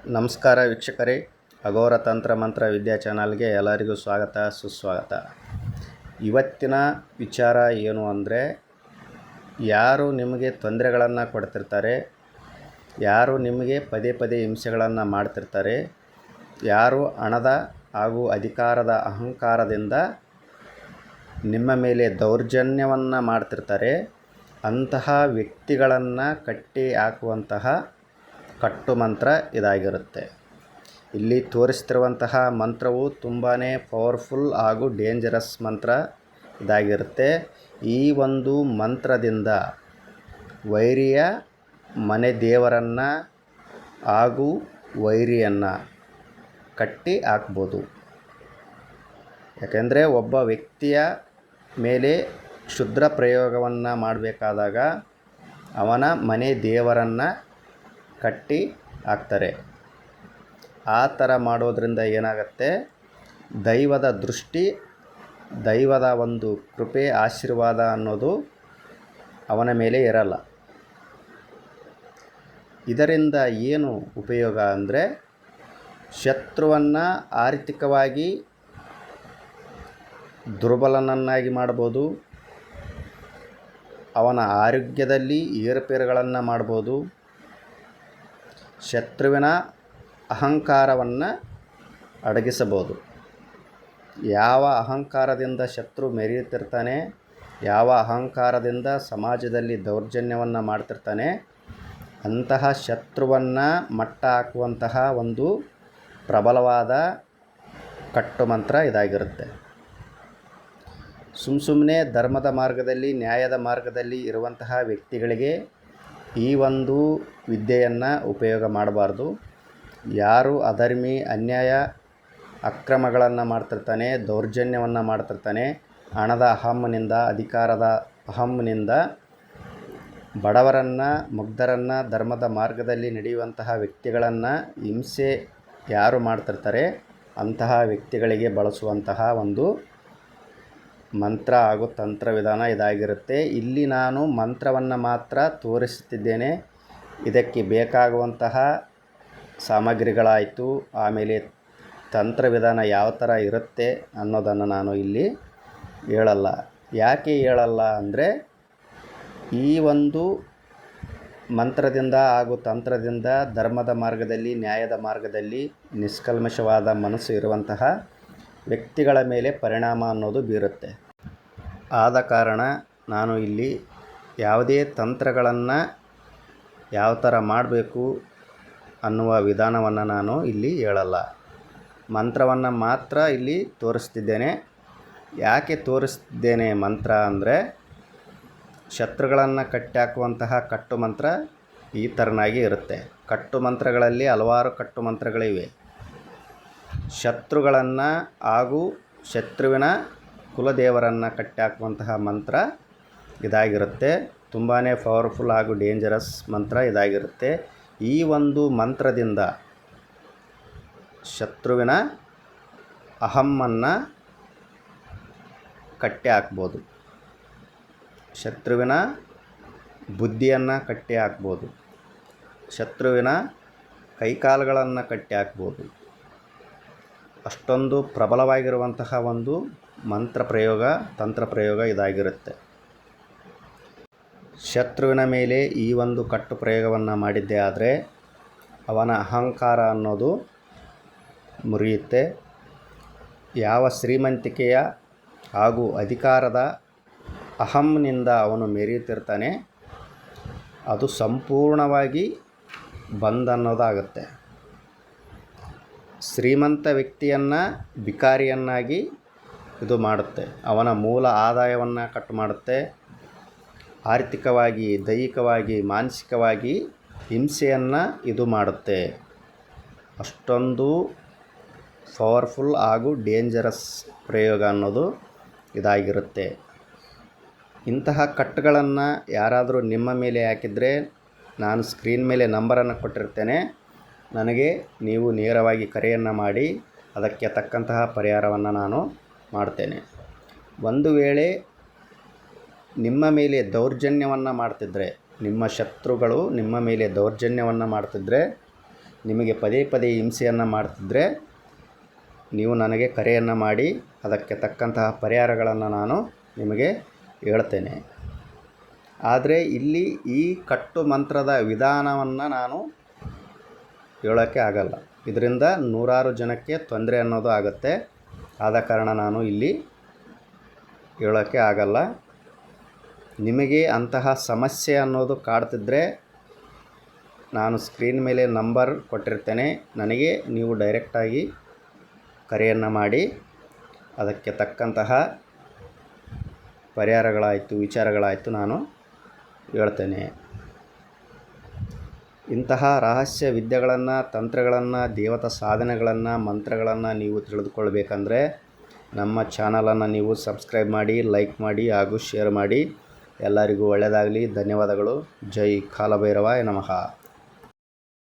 ನಮಸ್ಕಾರ ವೀಕ್ಷಕರೇ, ಅಘೋರ ತಂತ್ರ ಮಂತ್ರ ವಿದ್ಯಾ ಚಾನಲ್ಗೆ ಎಲ್ಲರಿಗೂ ಸ್ವಾಗತ ಸುಸ್ವಾಗತ. ಇವತ್ತಿನ ವಿಚಾರ ಏನು ಅಂದರೆ, ಯಾರು ನಿಮಗೆ ತೊಂದರೆಗಳನ್ನು ಕೊಡ್ತಿರ್ತಾರೆ, ಯಾರು ನಿಮಗೆ ಪದೇ ಪದೇ ಹಿಂಸೆಗಳನ್ನು ಮಾಡ್ತಿರ್ತಾರೆ, ಯಾರು ಹಣದ ಹಾಗೂ ಅಧಿಕಾರದ ಅಹಂಕಾರದಿಂದ ನಿಮ್ಮ ಮೇಲೆ ದೌರ್ಜನ್ಯವನ್ನು ಮಾಡ್ತಿರ್ತಾರೆ, ಅಂತಹ ವ್ಯಕ್ತಿಗಳನ್ನು ಕಟ್ಟಿ ಹಾಕುವಂತಹ ಕಟ್ಟು ಮಂತ್ರ ಇದಾಗಿರುತ್ತೆ. ಇಲ್ಲಿ ತೋರಿಸ್ತಿರುವಂತಹ ಮಂತ್ರವು ತುಂಬಾ ಪವರ್ಫುಲ್ ಹಾಗೂ ಡೇಂಜರಸ್ ಮಂತ್ರ ಇದಾಗಿರುತ್ತೆ. ಈ ಒಂದು ಮಂತ್ರದಿಂದ ವೈರಿಯ ಮನೆ ದೇವರನ್ನು ಹಾಗೂ ವೈರಿಯನ್ನು ಕಟ್ಟಿ ಹಾಕ್ಬೋದು. ಯಾಕೆಂದರೆ ಒಬ್ಬ ವ್ಯಕ್ತಿಯ ಮೇಲೆ ಕ್ಷುದ್ರ ಪ್ರಯೋಗವನ್ನು ಮಾಡಬೇಕಾದಾಗ ಅವನ ಮನೆ ದೇವರನ್ನು ಕಟ್ಟಿ ಹಾಕ್ತಾರೆ. ಆ ಥರ ಮಾಡೋದ್ರಿಂದ ಏನಾಗುತ್ತೆ, ದೈವದ ದೃಷ್ಟಿ, ದೈವದ ಒಂದು ಕೃಪೆ, ಆಶೀರ್ವಾದ ಅನ್ನೋದು ಅವನ ಮೇಲೆ ಇರಲ್ಲ. ಇದರಿಂದ ಏನು ಉಪಯೋಗ ಅಂದರೆ, ಶತ್ರುವನ್ನು ಆರ್ಥಿಕವಾಗಿ ದುರ್ಬಲನನ್ನಾಗಿ ಮಾಡ್ಬೋದು, ಅವನ ಆರೋಗ್ಯದಲ್ಲಿ ಏರುಪೇರುಗಳನ್ನು ಮಾಡ್ಬೋದು, ಶತ್ರುವಿನ ಅಹಂಕಾರವನ್ನು ಅಡಗಿಸಬಹುದು. ಯಾವ ಅಹಂಕಾರದಿಂದ ಶತ್ರು ಮೆರೆಯುತ್ತಿರ್ತಾನೆ, ಯಾವ ಅಹಂಕಾರದಿಂದ ಸಮಾಜದಲ್ಲಿ ದೌರ್ಜನ್ಯವನ್ನು ಮಾಡ್ತಿರ್ತಾನೆ, ಅಂತಹ ಶತ್ರುವನ್ನು ಮಟ್ಟ ಹಾಕುವಂತಹ ಒಂದು ಪ್ರಬಲವಾದ ಕಟ್ಟುಮಂತ್ರ ಇದಾಗಿರುತ್ತೆ. ಸುಮ್ಮನೆ ಧರ್ಮದ ಮಾರ್ಗದಲ್ಲಿ, ನ್ಯಾಯದ ಮಾರ್ಗದಲ್ಲಿ ಇರುವಂತಹ ವ್ಯಕ್ತಿಗಳಿಗೆ ಈ ಒಂದು ವಿದ್ಯೆಯನ್ನು ಉಪಯೋಗ ಮಾಡಬಾರ್ದು. ಯಾರು ಅಧರ್ಮಿ, ಅನ್ಯಾಯ, ಅಕ್ರಮಗಳನ್ನು ಮಾಡ್ತಿರ್ತಾನೆ, ದೌರ್ಜನ್ಯವನ್ನು ಮಾಡ್ತಿರ್ತಾನೆ, ಹಣದ ಅಹಮ್ಮಿನಿಂದ, ಅಧಿಕಾರದ ಅಹಮ್ಮಿನಿಂದ ಬಡವರನ್ನು, ಮುಗ್ಧರನ್ನು, ಧರ್ಮದ ಮಾರ್ಗದಲ್ಲಿ ನಡೆಯುವಂತಹ ವ್ಯಕ್ತಿಗಳನ್ನು ಹಿಂಸೆ ಯಾರು ಮಾಡ್ತಿರ್ತಾರೆ, ಅಂತಹ ವ್ಯಕ್ತಿಗಳಿಗೆ ಬಳಸುವಂತಹ ಒಂದು ಮಂತ್ರ ಹಾಗೂ ತಂತ್ರವಿಧಾನ ಇದಾಗಿರುತ್ತೆ. ಇಲ್ಲಿ ನಾನು ಮಂತ್ರವನ್ನು ಮಾತ್ರ ತೋರಿಸುತ್ತಿದ್ದೇನೆ. ಇದಕ್ಕೆ ಬೇಕಾಗುವಂತಹ ಸಾಮಗ್ರಿಗಳಾಯಿತು, ಆಮೇಲೆ ತಂತ್ರವಿಧಾನ ಯಾವ ಥರ ಇರುತ್ತೆ ಅನ್ನೋದನ್ನು ನಾನು ಇಲ್ಲಿ ಹೇಳಲ್ಲ. ಯಾಕೆ ಹೇಳಲ್ಲ ಅಂದರೆ, ಈ ಒಂದು ಮಂತ್ರದಿಂದ ಹಾಗೂ ತಂತ್ರದಿಂದ ಧರ್ಮದ ಮಾರ್ಗದಲ್ಲಿ, ನ್ಯಾಯದ ಮಾರ್ಗದಲ್ಲಿ ನಿಷ್ಕಲ್ಮಶವಾದ ಮನಸ್ಸು ಇರುವಂತಹ ವ್ಯಕ್ತಿಗಳ ಮೇಲೆ ಪರಿಣಾಮ ಅನ್ನೋದು ಬೀರುತ್ತೆ. ಆದ ಕಾರಣ ನಾನು ಇಲ್ಲಿ ಯಾವುದೇ ತಂತ್ರಗಳನ್ನು ಯಾವ ಥರ ಮಾಡಬೇಕು ಅನ್ನುವ ವಿಧಾನವನ್ನು ನಾನು ಇಲ್ಲಿ ಹೇಳಲ್ಲ. ಮಂತ್ರವನ್ನು ಮಾತ್ರ ಇಲ್ಲಿ ತೋರಿಸ್ತಿದ್ದೇನೆ. ಯಾಕೆ ತೋರಿಸ್ತಿದ್ದೇನೆ ಮಂತ್ರ ಅಂದರೆ, ಶತ್ರುಗಳನ್ನು ಕಟ್ಟಾಕುವಂತಹ ಕಟ್ಟು ಮಂತ್ರ ಈ ಥರನಾಗಿ ಇರುತ್ತೆ. ಕಟ್ಟು ಮಂತ್ರಗಳಲ್ಲಿ ಹಲವಾರು ಕಟ್ಟು ಮಂತ್ರಗಳಿವೆ. ಶತ್ರುಗಳನ್ನು ಹಾಗೂ ಶತ್ರುವಿನ ಕುಲದೇವರನ್ನು ಕಟ್ಟಾಕುವಂತಹ ಮಂತ್ರ ಇದಾಗಿರುತ್ತೆ. ತುಂಬಾ ಪವರ್ಫುಲ್ ಹಾಗೂ ಡೇಂಜರಸ್ ಮಂತ್ರ ಇದಾಗಿರುತ್ತೆ. ಈ ಒಂದು ಮಂತ್ರದಿಂದ ಶತ್ರುವಿನ ಅಹಮ್ಮನ್ನು ಕಟ್ಟಿ ಹಾಕ್ಬೋದು, ಶತ್ರುವಿನ ಬುದ್ಧಿಯನ್ನು ಕಟ್ಟಿ ಹಾಕ್ಬೋದು, ಶತ್ರುವಿನ ಕೈಕಾಲುಗಳನ್ನು ಕಟ್ಟಿ ಹಾಕ್ಬೋದು. ಅಷ್ಟೊಂದು ಪ್ರಬಲವಾಗಿರುವಂತಹ ಒಂದು ಮಂತ್ರ ಪ್ರಯೋಗ, ತಂತ್ರ ಪ್ರಯೋಗ ಇದಾಗಿರುತ್ತೆ. ಶತ್ರುವಿನ ಮೇಲೆ ಈ ಒಂದು ಕಟ್ಟು ಪ್ರಯೋಗವನ್ನು ಮಾಡಿದ್ದೇ ಆದರೆ ಅವನ ಅಹಂಕಾರ ಅನ್ನೋದು ಮುರಿಯುತ್ತೆ. ಯಾವ ಶ್ರೀಮಂತಿಕೆಯ ಹಾಗೂ ಅಧಿಕಾರದ ಅಹಂನಿಂದ ಅವನು ಮೆರೆಯುತ್ತಿರ್ತಾನೆ, ಅದು ಸಂಪೂರ್ಣವಾಗಿ ಬಂದ್ ಅನ್ನೋದಾಗುತ್ತೆ. ಶ್ರೀಮಂತ ವ್ಯಕ್ತಿಯನ್ನು ಭಿಕಾರಿಯನ್ನಾಗಿ ಇದು ಮಾಡುತ್ತೆ. ಅವನ ಮೂಲ ಆದಾಯವನ್ನು ಕಟ್ ಮಾಡುತ್ತೆ. ಆರ್ಥಿಕವಾಗಿ, ದೈಹಿಕವಾಗಿ, ಮಾನಸಿಕವಾಗಿ ಹಿಂಸೆಯನ್ನು ಇದು ಮಾಡುತ್ತೆ. ಅಷ್ಟೊಂದು ಪವರ್ಫುಲ್ ಹಾಗೂ ಡೇಂಜರಸ್ ಪ್ರಯೋಗ ಅನ್ನೋದು ಇದಾಗಿರುತ್ತೆ. ಇಂತಹ ಕಟ್ಟುಗಳನ್ನು ಯಾರಾದರೂ ನಿಮ್ಮ ಮೇಲೆ ಹಾಕಿದರೆ, ನಾನು ಸ್ಕ್ರೀನ್ ಮೇಲೆ ನಂಬರನ್ನು ಕೊಟ್ಟಿರ್ತೇನೆ. ನನಗೆ ನೀವು ನೇರವಾಗಿ ಕರೆಯನ್ನು ಮಾಡಿ ಅದಕ್ಕೆ ತಕ್ಕಂತಹ ಪರಿಹಾರವನ್ನು ನಾನು ಮಾಡ್ತೇನೆ. ಒಂದು ವೇಳೆ ನಿಮ್ಮ ಮೇಲೆ ದೌರ್ಜನ್ಯವನ್ನು ಮಾಡ್ತಿದ್ದರೆ, ನಿಮ್ಮ ಶತ್ರುಗಳು ನಿಮ್ಮ ಮೇಲೆ ದೌರ್ಜನ್ಯವನ್ನು ಮಾಡ್ತಿದ್ದರೆ, ನಿಮಗೆ ಪದೇ ಪದೇ ಹಿಂಸೆಯನ್ನು ಮಾಡ್ತಿದ್ದರೆ ನೀವು ನನಗೆ ಕರೆಯನ್ನು ಮಾಡಿ ಅದಕ್ಕೆ ತಕ್ಕಂತಹ ಪರಿಹಾರಗಳನ್ನು ನಾನು ನಿಮಗೆ ಹೇಳ್ತೇನೆ. ಆದರೆ ಇಲ್ಲಿ ಈ ಕಟ್ಟು ಮಂತ್ರದ ವಿಧಾನವನ್ನು ನಾನು ಹೇಳೋಕ್ಕೆ ಆಗಲ್ಲ. ಇದರಿಂದ ನೂರಾರು ಜನಕ್ಕೆ ತೊಂದರೆ ಅನ್ನೋದು ಆಗುತ್ತೆ. ಆದ ಕಾರಣ ನಾನು ಇಲ್ಲಿ ಹೇಳೋಕ್ಕೆ ಆಗಲ್ಲ. ನಿಮಗೆ ಅಂತಹ ಸಮಸ್ಯೆ ಅನ್ನೋದು ಕಾಡ್ತಿದ್ದರೆ ನಾನು ಸ್ಕ್ರೀನ್ ಮೇಲೆ ನಂಬರ್ ಕೊಟ್ಟಿರ್ತೇನೆ. ನನಗೆ ನೀವು ಡೈರೆಕ್ಟಾಗಿ ಕರೆಯನ್ನು ಮಾಡಿ ಅದಕ್ಕೆ ತಕ್ಕಂತಹ ಪರಿಹಾರಗಳಾಯಿತು, ವಿಚಾರಗಳಾಯಿತು ನಾನು ಹೇಳ್ತೇನೆ. ಇಂತಹ ರಹಸ್ಯ ವಿದ್ಯೆಗಳನ್ನು, ತಂತ್ರಗಳನ್ನು, ದೇವತಾ ಸಾಧನೆಗಳನ್ನು, ಮಂತ್ರಗಳನ್ನು ನೀವು ತಿಳಿದುಕೊಳ್ಬೇಕಂದ್ರೆ ನಮ್ಮ ಚಾನಲನ್ನು ನೀವು ಸಬ್ಸ್ಕ್ರೈಬ್ ಮಾಡಿ, ಲೈಕ್ ಮಾಡಿ ಹಾಗೂ ಶೇರ್ ಮಾಡಿ. ಎಲ್ಲರಿಗೂ ಒಳ್ಳೆಯದಾಗಲಿ. ಧನ್ಯವಾದಗಳು. ಜೈ ಕಾಲಭೈರವಾಯ ನಮಃ.